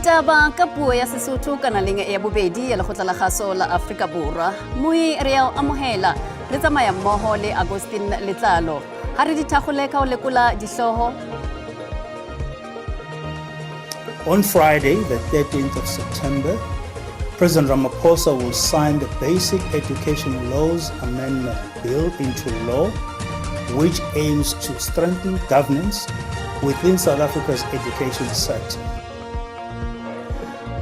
Ditaba ka puo ya Sesotho kana leng ya bobedi ya lekgotla la kgaso la Afrika Borwa. Mui re a amohela le tsamaya mmoho le Agustin Letlalo. Ha re di thakgole ka ho lekola dihloho. On Friday, the 13th of September, President Ramaphosa will sign the Basic Education Laws Amendment Bill into law, which aims to strengthen governance within South Africa's education sector.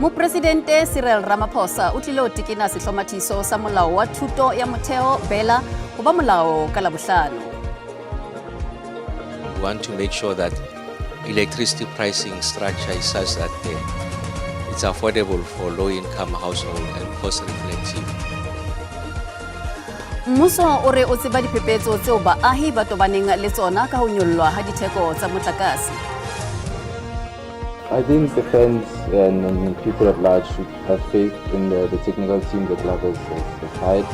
Mopresidente Cyril Ramaphosa o tlile ho tekena sehlomathiso sa molao wa thuto ya motheo bela ho ba molao ka Labohlano. We want to make sure that electricity pricing structure is such that it's affordable for low-income households and cost-reflective. Mmuso o re o tseba diphephetso tseo baahi ba tobaneng le tsona ka ho nyollwa ha ditheko tsa motlakase. I think the fans and people at large should have faith in the technical team that club has hired.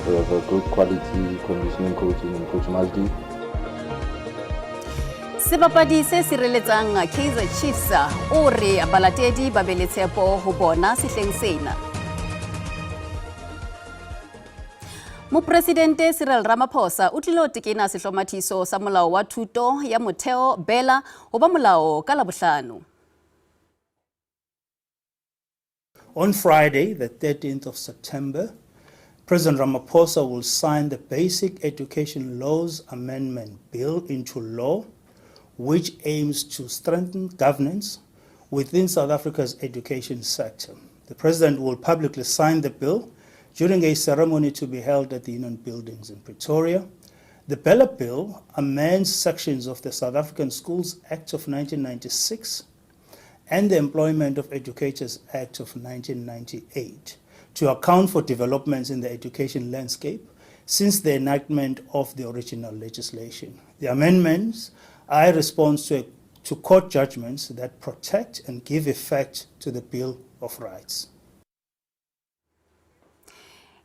We have a good quality conditioning coach in Coach Mazdi. Sebapadi se sireletsang Kaizer Chiefs o re balatedi ba be le tshepo ho bona sehleng sena. Mopresidente Cyril Ramaphosa o tlile ho tekena sehlomathiso sa molao wa thuto ya motheo bela ho ba molao ka Labohlano. On Friday, the 13th of September, President Ramaphosa will sign the Basic Education Laws Amendment Bill into law, which aims to strengthen governance within South Africa's education sector. The President will publicly sign the bill during a ceremony to be held at the Union Buildings in Pretoria. The Bella Bill amends sections of the South African Schools Act of 1996 and the Employment of Educators Act of 1998 to account for developments in the education landscape since the enactment of the original legislation. The amendments are a response to court judgments that protect and give effect to the Bill of Rights.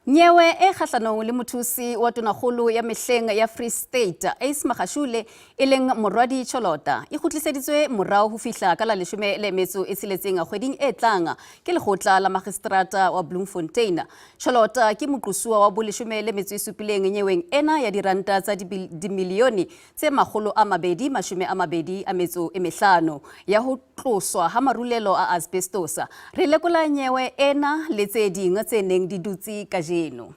Nyewe e kgahlanong le mothusi wa tonakgolo ya mehleng ya Free State Ace Magashule e leng Morwadi Cholota e kgutliseditswe morao ho fihla ka la 16 kgweding e tlang ke lekgotla la magistrata wa Bloemfontein. Cholota ke moqosuwa wa bo 17 nyeweng ena ya diranta tsa dimilione tse 225 ya ho tloswa ha marulelo a asbestos. Re lekola nyewe ena le tse ding tse neng di dutse ka jeno.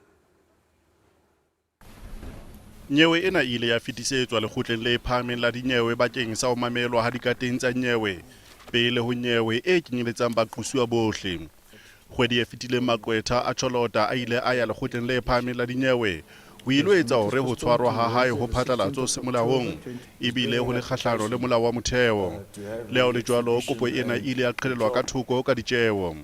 Nyewe ena ile ya fetisetswa lekgotleng le phahameng la dinyewe bakeng sa ho mamelwa ha dikateng tsa nyewe pele ho nyewe e kenyeletsang baqosuwa bohle. Kgwedi e fetileng maqwetha a Cholota a ile a ya lekgotleng le phahameng la dinyewe ho ilo etsa hore ho tshwarwa ha hae ho phatlalatso semolaong ebile ho le kgahlano le molao wa motheo. Leo le jwalo kopo ena ile ya qhelelwa ka thoko ka ditjeho.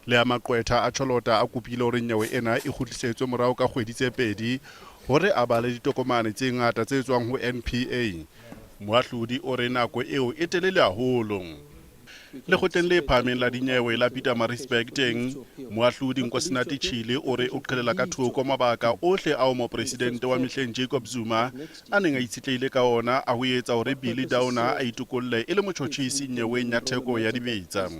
Le a maqwetha a Cholota a kopile hore nyewe ena e kgutlisetswe morao ka kgwedi tse pedi hore a bale ditokomane tse ngata tse tswang ho NPA. Moahlodi o re nako eo e telele haholo. Lekgotleng le phahameng la dinyewe la Pietermaritzburg teng, moahlodi Nkosinathi Chile o re o qhelela ka thoko mabaka ohle ao mopresidente wa mehleng Jacob Zuma a neng a itshetlehile ka ona a ho etsa hore Billy Downer a itokolle e le motjhotjhisi nyeweng ya theko ya dibetsa.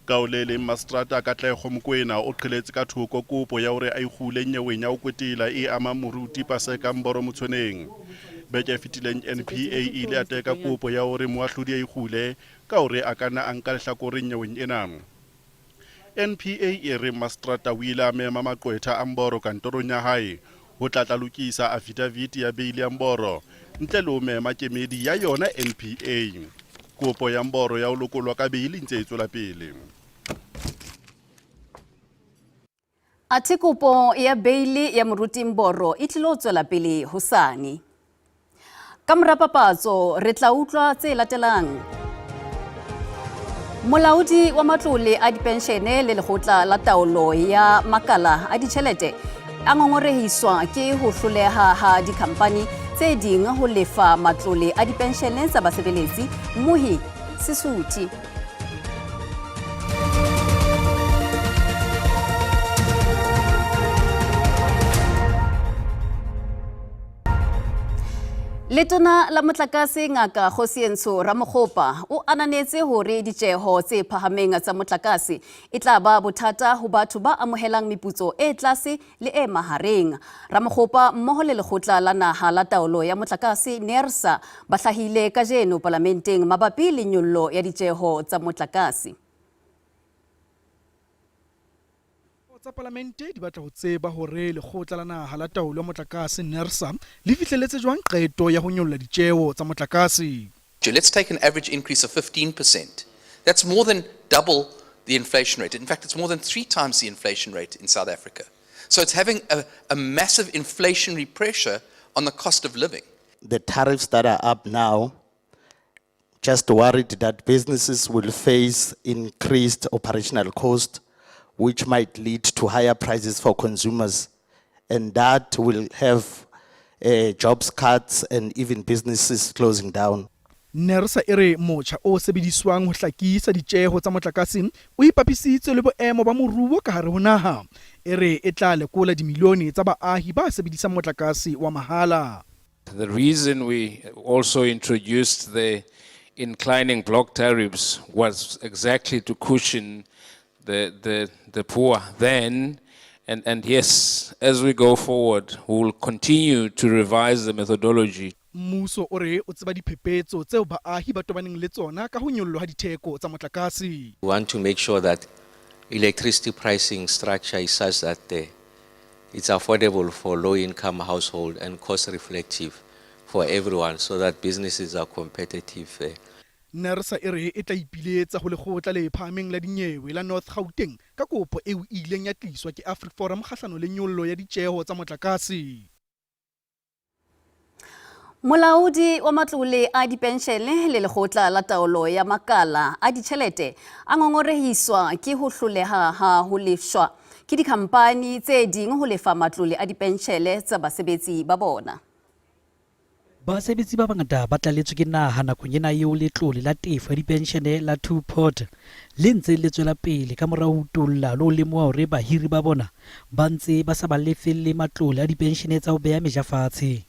Kaolele Mastrata Katlego Mokoena o qheletse ka thoko kopo ya hore a ikgule nyeweng ya ho kwetela e ama moruti Paseka Mboro Motshweneng. Beke fitileng NPA ile a teka kopo ya hore moahlodi a ikgule ka hore a kana a nka lehlakoreng nyeweng ena. NPA e re Mastrata o ile a mema maqwetha a Mboro kantorong ya hae ho tla lokisa affidavit ya beili ya Mboro ntle le ho mema kemedi ya yona NPA. Kopo ya Mboro ya ho lokolwa ka beili ntse e tswela pele. Atikopo ya beili ya moruti Mboro e tlilo tswela pele hosane. Ka mora papatso re tla utlwa tse latelang. Molaodi wa matlole a dipenshene le lekgotla la taolo ya makala a ditjhelete a ngongorehiswa ke ho hloleha ha dikhampani tse ding ho lefa matlole a dipenshene tsa basebeletsi mmohi Sesotho. Letona la motlakase ngaka Kgosientsho Ramokgopa o ananetse hore ditjeho tse phahameng tsa motlakase e tla ba bothata ho batho ba amohelang meputso e tlase le e mahareng. Ramokgopa mmoho le lekgotla la naha la taolo ya motlakase NERSA ba hlahile kajeno parlamenteng mabapi le nyollo ya ditjeho tsa motlakase. Tsa parlamente di batla ho tseba hore lekgotla la naha la taolo ya motlakase NERSA le fihlelletse jwang qeto ya ho nyolla ditjeho tsa motlakase. Let's take an average increase of 15%. That's more than double the inflation rate. In fact, it's more than 3 times the inflation rate in South Africa. So it's having a massive inflationary pressure on the cost of living. The tariffs that are up now, just worried that businesses will face increased operational cost, which might lead to higher prices for consumers, and that will have jobs cuts and even businesses closing down. NERSA ere motjha o sebediswang ho hlakisa ditjeho tsa motlakase o ipapisitse le boemo ba moruo ka hare ho naha. Ere e tla lekola dimilione tsa baahi ba sebedisang motlakase wa mahala. The reason we also introduced the inclining block tariffs was exactly to cushion the poor then, and yes, as we go forward, we will continue to revise the methodology. Mmuso ore o tseba diphephetso tseo baahi ba tobaneng le tsona ka ho nyollo ha ditheko tsa motlakase. We want to make sure that electricity pricing structure is such that it's affordable for low-income household and cost-reflective for everyone, so that businesses are competitive. NERSA ere e tla ipiletsa ho lekgotla le phahameng la dinyewe la North Gauteng ka kopo eo ileng ya tliswa ke AfriForum kgahlano le nyollo ya ditjeho tsa motlakase. Molaodi wa matlole a dipenshene le lekgotla la taolo ya makala a ditjhelete a ngongorehiswa ke ho hloleha ha ho lefshwa ke dikhampani tse ding ho lefa matlole a dipenshene tsa basebetsi ba bona. Basebetsi ba bangata ba tlaletswe ke naha nakong ena eo letlole la tefo ya dipenshene la two-pot le ntse le tswela pele ka mora ho utolla le ho lemoha hore bahiri ba bona ba ntse ba sa ba lefelle matlole a dipenshene tsa ho beha meja fatshe.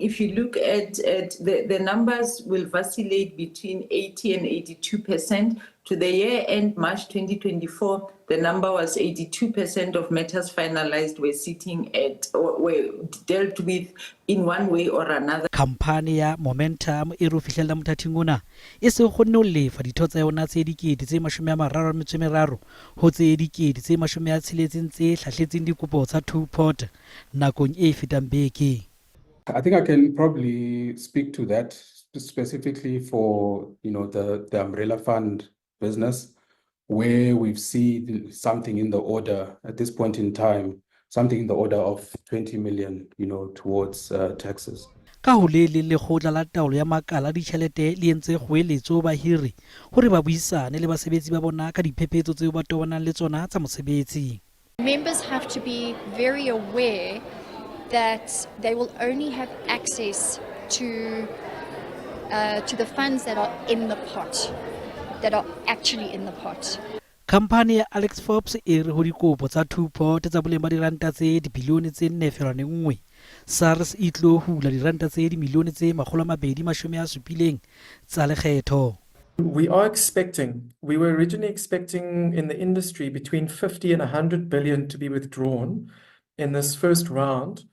If you look at the numbers will vacillate between 80 and 82%. To the year end March 2024, the number was 82% of matters finalized were sitting at or were dealt with in one way or another. Kampani ya Momentum e re fihlella mothating ona e se kgonne ho lefa ditho tsa yona tse dikete tse 33 ho tse dikete tse 60 tse hlahletseng dikopo tsa two-pot nakong e fetang beke. I think I can probably speak to that specifically for the umbrella fund business, where we've seen something in the order at this point in time, something in the order of 20 million, towards taxes. Ka ho le lekgotla la taolo ya makala ditjhelete le entse kgoeletso bahiri hore ba buisane le basebetsi ba bona ka diphephetso tseo ba tobanang le tsona tsa mosebetsi. Members have to be very aware that they will only have access to the funds that are in the pot, that are actually in the pot. Kampani ya Alex Forbes e re ho dikopo tsa two-pot tsa boleng ba diranta tse dibilione tse 4.1 SARS e tlo hula diranta tse dimilione tse 270 tsa lekgetho. We were originally expecting in the industry between 50 and 100 billion to be withdrawn in this first round.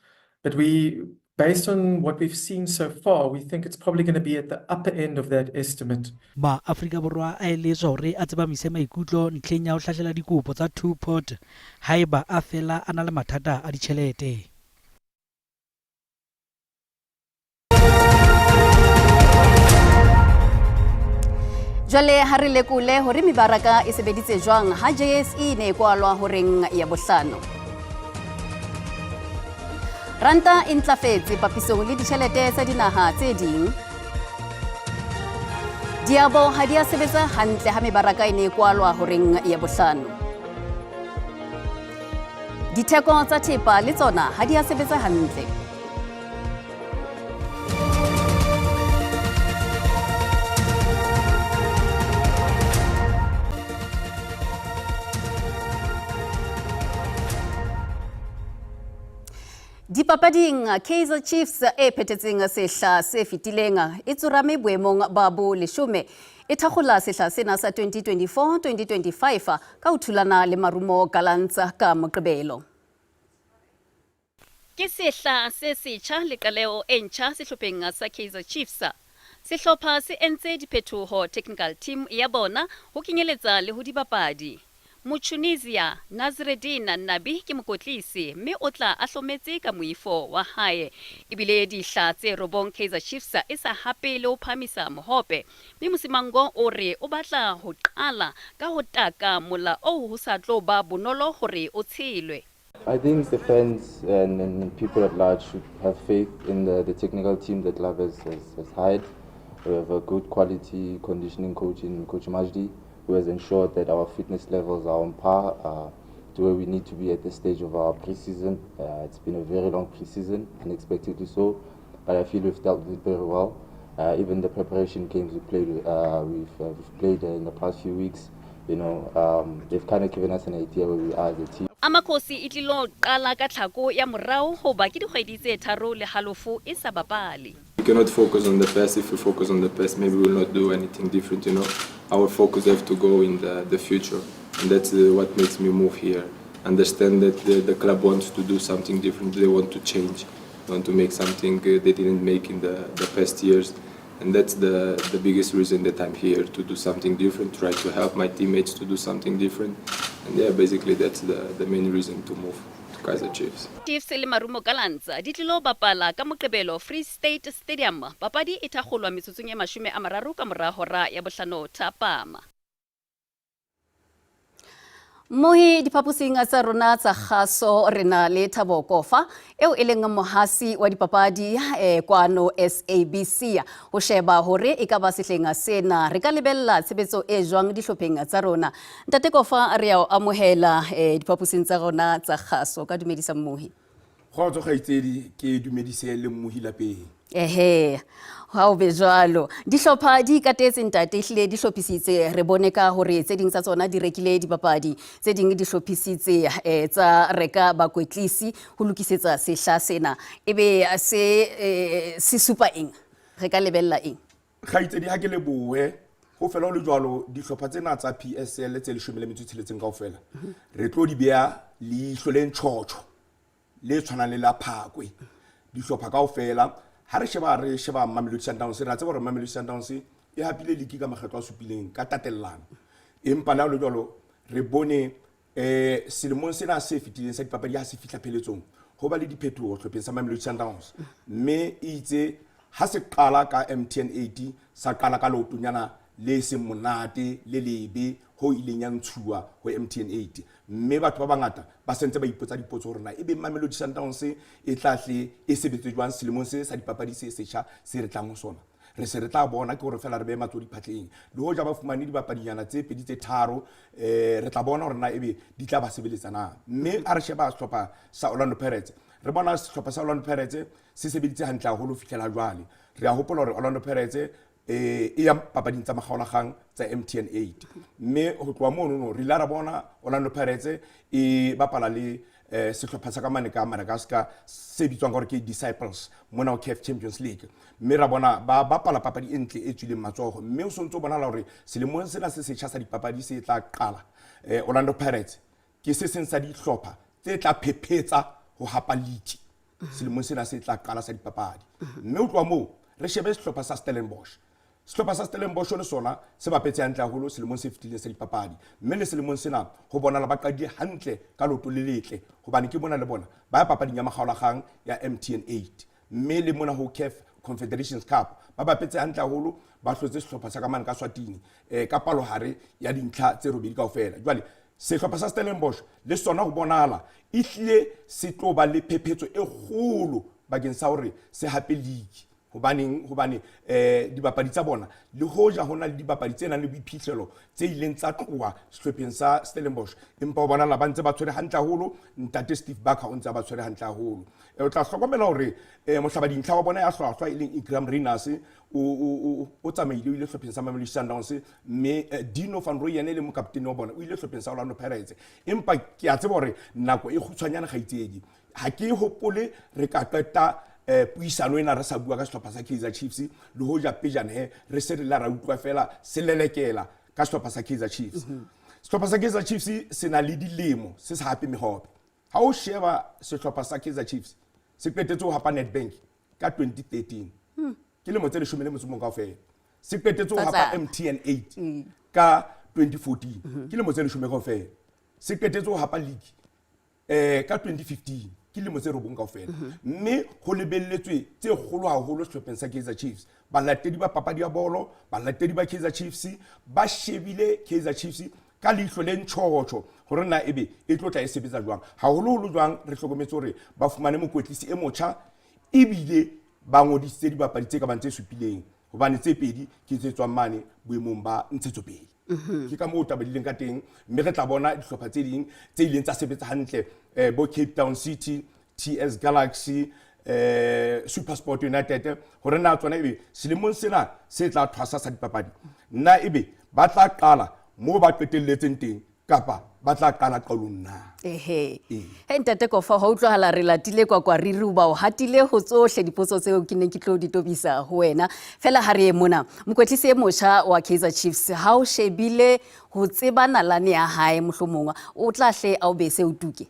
But based on what we've seen so far, we think it's probably going to be at the upper end of that estimate. Ma Afrika Borwa a eletswa hore a tsebamise maikutlo ntlheng ya ho hlahlela dikopo tsa two-pot haeba a fela a na le mathata a ditjhelete. Jwale ha re lekole hore mebaraka e sebeditse jwang ha JSE ne kwalwa horeng ya bohlano. Ranta e ntlafetse papisong le ditjhelete tsa dinaha tse ding. Diabo ha di a sebetsa hantle ha mebaraka e ne kwalwa horeng ya bohlano. Ditheko tsa thepa le tsona ha di a sebetsa hantle. Ditaba Dipapading Kaizer Chiefs e phethetseng sehla se fetileng e tsorame boemong ba bo lesome e thakgola sehla sena sa 2024-2025 ka ho thulana le marumo ka lantsa ka Moqebelo. Ke sehla se setjha le qaleo e ntjha sehlopheng sa Kaizer Chiefs. Sehlopha se entse diphethoho technical team ya bona ho kenyeletsa le ho dibapadi. Mutunisia Nazreddin Nabi ke mokotlisi mme o tla a hlometse ka moifo wa hae ebile dihla tse robong Kaizer Chiefs e sa hape le ho phamisa mohope mme Mosimango o re o batla ho qala ka ho taka mola o ho sa tlo ba bonolo hore o tshelwe. I think the fans and people at large should have faith in the technical team the club has hired. We have a good quality conditioning coach in Coach Majdi, who has ensured that our fitness levels are on par to where we need to be at this stage of our pre-season. It's been a very long pre-season, unexpectedly so, but I feel we've dealt with it very well. Even the preparation games we've played in the past few weeks, you know, they've kind of given us an idea where we are as a team. Amakosi itlilo qala ka tlhako ya morao ho ba ke dikgwedi tse tharo le halofo e sa bapale. We cannot focus on the past. If we focus on the past, maybe we will not do anything different, you know. Our focus has to go in the future, and that's what makes me move here. Understand that the club wants to do something different. They want to change, they want to make something they didn't make in the past years. And that's the biggest reason that I'm here, to do something different, try to help my teammates to do something different. And yeah, basically that's the main reason to move to Kaizer Chiefs. Chiefs le marumo kalanza di tlilo bapala ka Moqebelo Free State Stadium. Papadi e thakgolwa metsotsong e 30 ka mora hora ya bohlano thapama. Mohi diphaposing tsa rona tsa kgaso rena le Thabo Kofa eo e leng mohasi wa dipapadi kwano SABC ho sheba hore e ka ba sehlenga sena re ka lebella tshebetso e jwang dihlopheng tsa rona. Ntate Kofa re ya amohela diphaposing tsa rona tsa kgaso ka dumedisa Mohi. Kgotso Kgaitsedi ke dumedise le Mohi lapeng. Ha o be jwalo dihlopha di katetse ntate hlile di hlophisitse re bone ka hore tse ding tsa tsona di rekile dipapadi tse ding di hlophisitse tsa reka bakwetlisi ho lokisetsa sehla sena ebe se supa eng re ka lebella eng Kgaitsedi ha ke le boe ho fela ho le jwalo dihlopha tsena tsa PSL tse 16 kaofela re tlo di bea le hloleng tshotho le tshwana le la Phakwe dihlopha kaofela ha re sheba Mamelodi Sundowns re tseba hore Mamelodi Sundowns e hapile liki ka makgetlo a supileng ka tatellano empa la lo jwalo re bone selemong sena se fetileng sa dipapadi ha se fitla pheletsong ho ba le diphethoho hlopheng sa Mamelodi Sundowns mme itse ha se qala ka MTN 80 sa qala ka lotonyana le se monate le lebe ho ileng ya ntshuwa ho MTN 80 mme batho ba bangata ba sentse ba ipotsa dipotso hore na ebe Mamelodi Sundowns e tlahle e sebetse jwang selemong se sa dipapadi se setjha se re tlang ho sona re se re tla bona ke hore fela re be matsodi phatleng le ho ja ba fumane dibapadinyana tse pedi tse tharo re tla bona hore na ebe di tla ba sebeletsana mme a re sheba sehlopha sa Orlando Pirates re bona sehlopha sa Orlando Pirates se sebeditse hantle haholo fihlela jwale re a hopola hore Orlando Pirates e ya papading tsa makgaolakgang tsa MTN 8 mme ho tloa mono no re la ra bona Orlando Pirates e bapala le sehlopha sa ka mane ka Madagascar se bitswang gore ke Disciples mona ho CAF Champions League mme ra bona ba bapala papadi entle e tswileng matsogo mme o sontso bona la hore selemong sena se setjha sa dipapadi se tla qala Orlando Pirates ke se seng sa dihlopha tse tla phephetsa ho hapa league selemong sena se tla qala sa dipapadi mme o tloa moo re shebe sehlopha sa Stellenbosch sehlopha sa Stellenbosch le sona se bapetse hantle haholo selemong se fetileng sa dipapadi mme le selemong sena ho bona la ba qadile hantle ka loto le letle hobane ke bona le bona ba ya papading ya makgaolakgang ya MTN 8 mme le mona ho CAF Confederations Cup ba bapetse hantle haholo ba hlotse sehlopha sa ka mane ka Swatini ka palohare ya dintlha tse robedi kaofela jwale sehlopha sa Stellenbosch le sona ho bonala ihlile se tlo ba le phephetso e kgolo bakeng sa hore se hape league hobane dibapadi tsa bona le hoja hona le dibapadi tsena le boiphihlelo tse ileng tsa tloa sehlopheng sa Stellenbosch empa o bona la ba ntse ba tshwere hantle haholo ntate Steve Barker o ntse ba tshwere hantle haholo o tla hlokomela hore mohlabadi ntlha wa bona ya hlwahlwa e leng Igram Renas o tsamaile o ile hlopheng sa Mamelodi Sundowns mme Dino van Rooyen le mokaptene wa bona o ile hlopheng sa Orlando Pirates empa ke a tseba hore nako e kgutshwanyana Kgaitsedi ha ke hopole re ka qeta puisano ena re sa bua ka sehlopha sa Kaizer Chiefs le hoja pejane re se re la ra utlwa fela se lelekela ka sehlopha sa Kaizer Chiefs sehlopha sa Kaizer Chiefs se na le dilemo se sa hape mehope ha o sheba sehlopha sa Kaizer Chiefs se qetetse ho hapa Nedbank ka 2013 ke le motse le shumele motsomong kaofela se qetetse ho hapa MTN 8 ka 2014 ke le motse le shumele kaofela se qetetse ho hapa league ka 2015 ke le motse robong kaofela mme ho lebelletswe tse kgolo haholo sehlopheng sa Kaizer Chiefs balatedi ba papadi ya bolo balatedi ba Kaizer Chiefs ba shebile Kaizer Chiefs ka leihlo le ntjhotjho hore na ebe e tlo tla e sebetsa jwang haholo jwang re hlokometse hore ba fumane mokwetlisi e motjha ebile ba ngodisitse dibapadi tse ka bang tse supileng hobane tse pedi ke tse tswang mane boemong ba ntshetsopele ke ka moo tabalileng ka teng mme re tla bona dihlopha tse ding tse ileng tsa sebetsa hantle bo Cape Town City TS Galaxy SuperSport United hore na tsona ebe selemong sena se tla thwasa sa dipapadi nna ebe ba tla qala mo ba qetelletseng teng kapa ba tla qala qalong na he ntate Kofa ho utlwahala re latile kwa riri ba o hatile ho tsohle dipotso tseo ke neng ke tlo di tobisa ho wena fela ha re mona mokwetlisi e motjha wa Kaizer Chiefs ha o shebile ho tsebana lane ya hae mohlomongwa o tla hle a o be se o tuke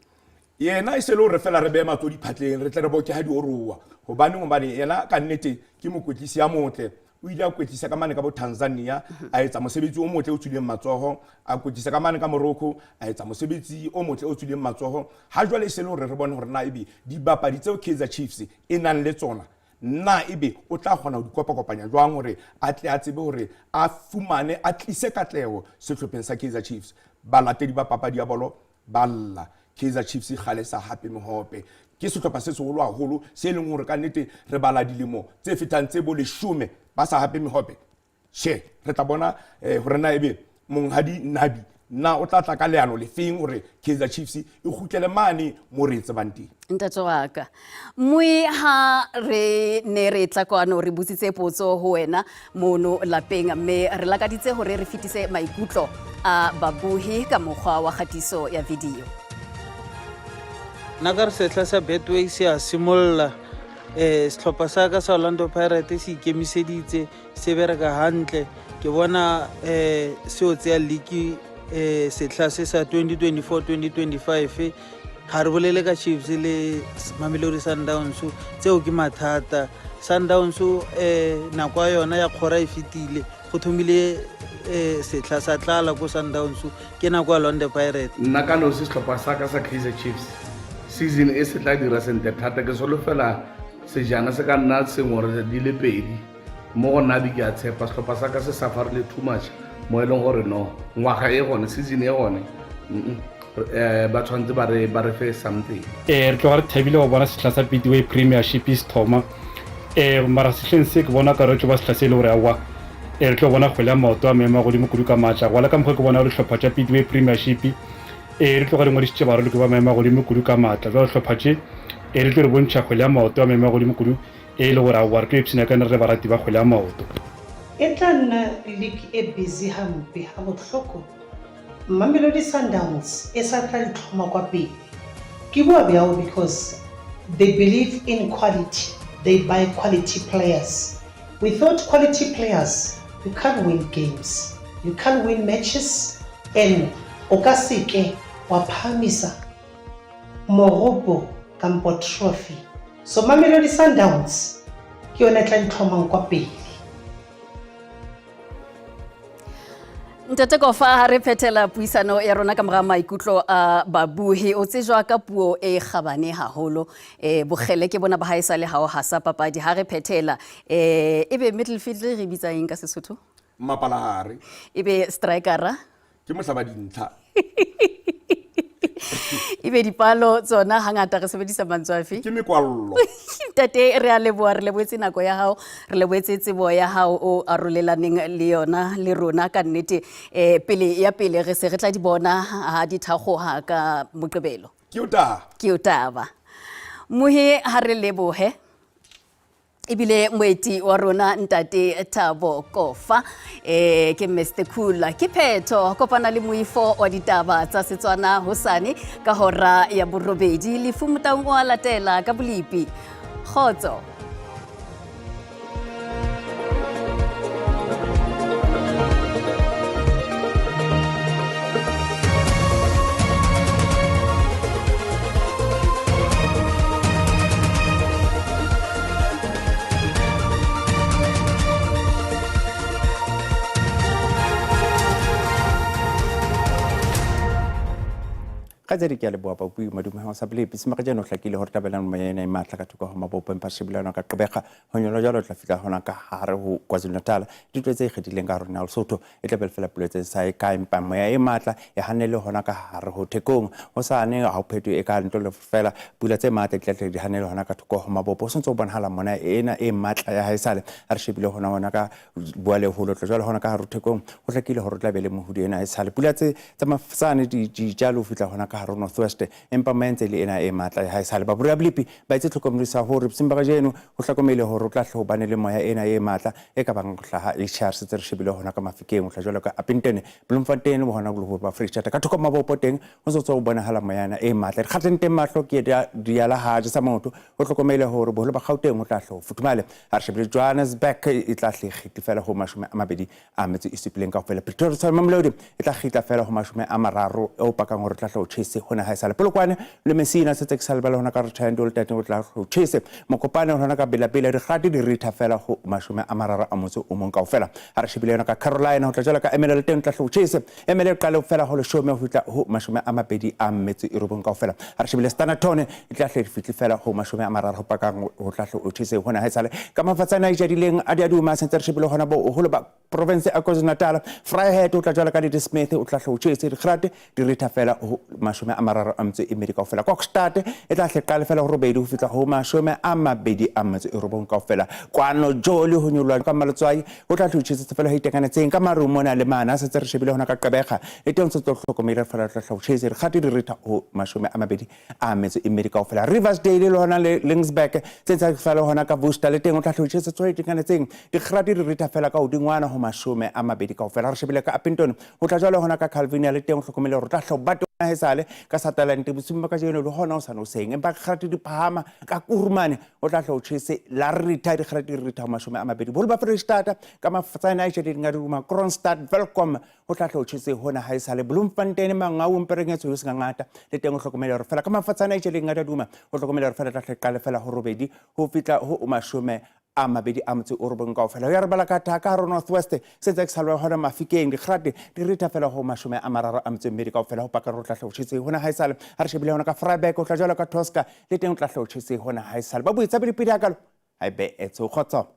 yena se lo re fela re be matlo diphatleng re tle re boke ha di orowa hobane yena ka nnete ke mokwetlisi ya motle o ile a kwetlisa ka mane ka bo Tanzania a etsa mosebetsi o motle o tswileng matsoho a kwetlisa ka mane ka Morocco a etsa mosebetsi o motle o tswileng matsoho ha jwale se lo re bone hore na ebe dibapadi tseo Kaizer Chiefs e nang le tsona na ebe o tla kgona ho dikopa-kopanya jwang hore a tle a tsebe hore a fumane a tlise katleho sehlopheng sa Kaizer Chiefs balatedi ba papadi ya bolo balla Kaizer Chiefs khale sa hape mehope ke sehlopha se seholo haholo se leng hore ka nnete re bala dilemo tse fetang tse bo 10 ba sa hape mehope she re tla bona hore na ebe monghadi Nabi na o tla tla ka leano le feng hore Kaizer Chiefs e kgutlele mane mo re tsebang teng ntate wa ka mui ha re ne re tla kwano re butsitse potso ho wena mono lapeng mme re lakaditse hore re fitise maikutlo a babuhi ka mokgwa wa khatiso ya video Nagar setla sa Betway se a simolla sehlopha sa ka sa Orlando Pirates se ikemiseditse se bereka hantle ke bona se o tseya league setla se sa 2024-2025 ha re bolele ka Chiefs le Mamelodi Sundowns tseo ke mathata Sundowns nakwa yona ya khora e fitile go thomile setla sa tlala go Sundowns ke nakwa Orlando Pirates nna ka no se sehlopha sa ka sa Kaizer Chiefs season e se tla dira sente thata ke solofela sejana se ka nna sengore di le pedi mo go nna di ke a tshepa sehlopha sa ka se safarile too much mo e leng gore no ngwaga e gone season e gone ba tshwanetse ba re fe something re tlo re thabile go bona setla sa Betway Premiership is thoma mara sehleng se ke bona ka re tlo ba setla se le gore awa re tlo bona kgwele ya maoto a mema godimo kudu ka matša wala ka mokgwa ke bona re hlopha tša Betway Premiership re tlo ga ngwadisitse ba re ke ba maema godimo kudu ka matla ba hlopha tše re tlo re bontšha kgwele ya maoto a maema godimo kudu le gore a wa re tlo epsena ka re ba rati ba kgwele ya maoto e tla nna league e busy hampe ha bohloko Mamelodi Sundowns e sa tla ditlhoma kwa pele ke bua bjao because they believe in quality they buy quality players without quality players you can't win games you can't win matches and o ka seke wa phamisa moropo kampo trophy so Mamelodi Sundowns ke yona tla ditlhomang kwa pele ntate Kofa ha re phethela puisano ya rona ka moga maikutlo a babuhi o tsejwa ka puo e kgabane haholo bogele ke bona ba haesa le hao hasa papadi ha re phethela ebe midfield re bitsa eng ka Sesotho mapalahare ebe strikera ke mohlaba dintlha ebe dipalo tsona hangata re sebedisa mantswafi ke mekwallo tate re a leboa re leboetse nako ya hao re leboetse tsebo ya hao o arolelaneng le yona le rona ka nnete pele re se re tla di bona ha di thakgoga ka moqebelo ke o taba mohe ha re lebohe Ibile moeti wa rona ntate Thabo Kofa ke Mr Khula ke phetho kopana le moifo wa ditaba tsa Setswana hosane ka hora ya borobedi le fumutang wa latela ka bolipi khotso. Kaizer ke le boa ba bui madume ha sa bile pisi maka jeno hlakile hore tabelang mayena matla ka thuka ho mabopo empa shibilana ka qobega ho nyolo jalo tla fika hona ka hare ho KwaZulu-Natal ditwe tse ikgedileng ka rona Lesotho e tla belfela puletse sa e ka empa moya e matla e hanele hona ka hare ho Thekong ho sane ha o phetho e ka ntlo le fela pula tse matla tla di hanele hona ka thuka ho mabopo so ntse o bonahala mona ena e matla ya haesale a re shebile hona ka bua le holo tla jalo hona ka hare ho Thekong ho hlakile hore tla bele mohudi ena haesale pula tse tsa mafsane di jalo fitla hona ka hare Northwest empa mentse le ena e matla ha isale ba bura blipi ba itse tlhokomedisa hore simba ga jeno go tlhokomele hore o tla tlhobane le moya ena e matla e ka bang hlaha e charge tse re shebile hona ka mafikeng o tla jwalo ka Apintene Bloemfontein mo hona go ba Free State ka thoko mabopo teng o tsotso o bona hala moya ena e matla re khatlente mahlo ke dia la haje sa motho o tlhokomele hore boholo ba Gauteng o tla hlo futumale ha re shebile Johannesburg e tla hlegi fela ho mashome a mabedi a metsi isipileng ka fela Pretoria sa Mamlodi e tla khita fela ho mashome a mararo o pakang hore tla hlo chase hona ha isale polokwane le Messina se tse salbela hona ka re tshando le tate o tla go chase mokopane hona ka bela re gati di ritha fela go mashome a mararo a motse o mong kaofela ha re shebile hona ka Carolina ho tla jala ka Emerald teng tla go chase Emerald qale fela ho le shome ho fitla ho mashome a mabedi a metse e robong kaofela ha re shebile Standerton e tla hle fitli fela ho mashome a mararo ho pakang ho tla go chase hona ha isale ka mafatsana a jadileng a di aduma se re shebile hona bo ho ba province a KwaZulu-Natal Vryheid o tla jala ka di Smith o tla go chase di grate di ritha fela ho mashome a mararo a metse e medi kaofela Kokstad e tla hlekale fela ho robedi ho fitla ho mashome a mabedi a metse e robong kaofela kwano joli ho nyolwa ka maletswai o tla tlhutshitse fela ho itekanetseng ka marumo na le mana se re shebile hona ka Qebega e teng se tlo hlokomela fela tla tlhutshitse re gati di ritha ho mashome a mabedi a metse e medi kaofela Riversdale le hona le Linksburg se tsa fela hona ka Worcester le teng o tla tlhutshitse tso itekanetseng di grati di ritha fela ka hodingwana ho mashome a mabedi kaofela re shebile ka Appington o tla jwale hona ka Calvin le teng o hlokomela hore tla hlobato ha esale ka Sutherland busumba ka jeno le hona o sa no seng empa grati di phahama ka Kurumane o tla hlo tshese la rita di grati rita mashome a mabedi bolba Free State ka mafatsana a jedi ngadi uma Kronstadt Welcome o tla hlo tshese hona ha esale Bloemfontein Mangaung Mperengetso yo singa ngata le teng o hlokomela hore fela ka mafatsana a jedi ngadi duma o hlokomela hore fela tla hlekale fela ho robedi ho fitla ho mashome a mabedi a motse o robong kaofela ya re bala ka thaka ro Northwest se tsa salwa hona mafikeng di grate di ritha fela ho mashome a mararo a motse mmedi kaofela ho paka ro tla hlotsitse hona ha isale ha re shebile hona ka Vryburg o tla jwala ka Tosca le teng o tla hlotsitse hona ha isale ba buitsa be dipedi akalo ha be etso khotso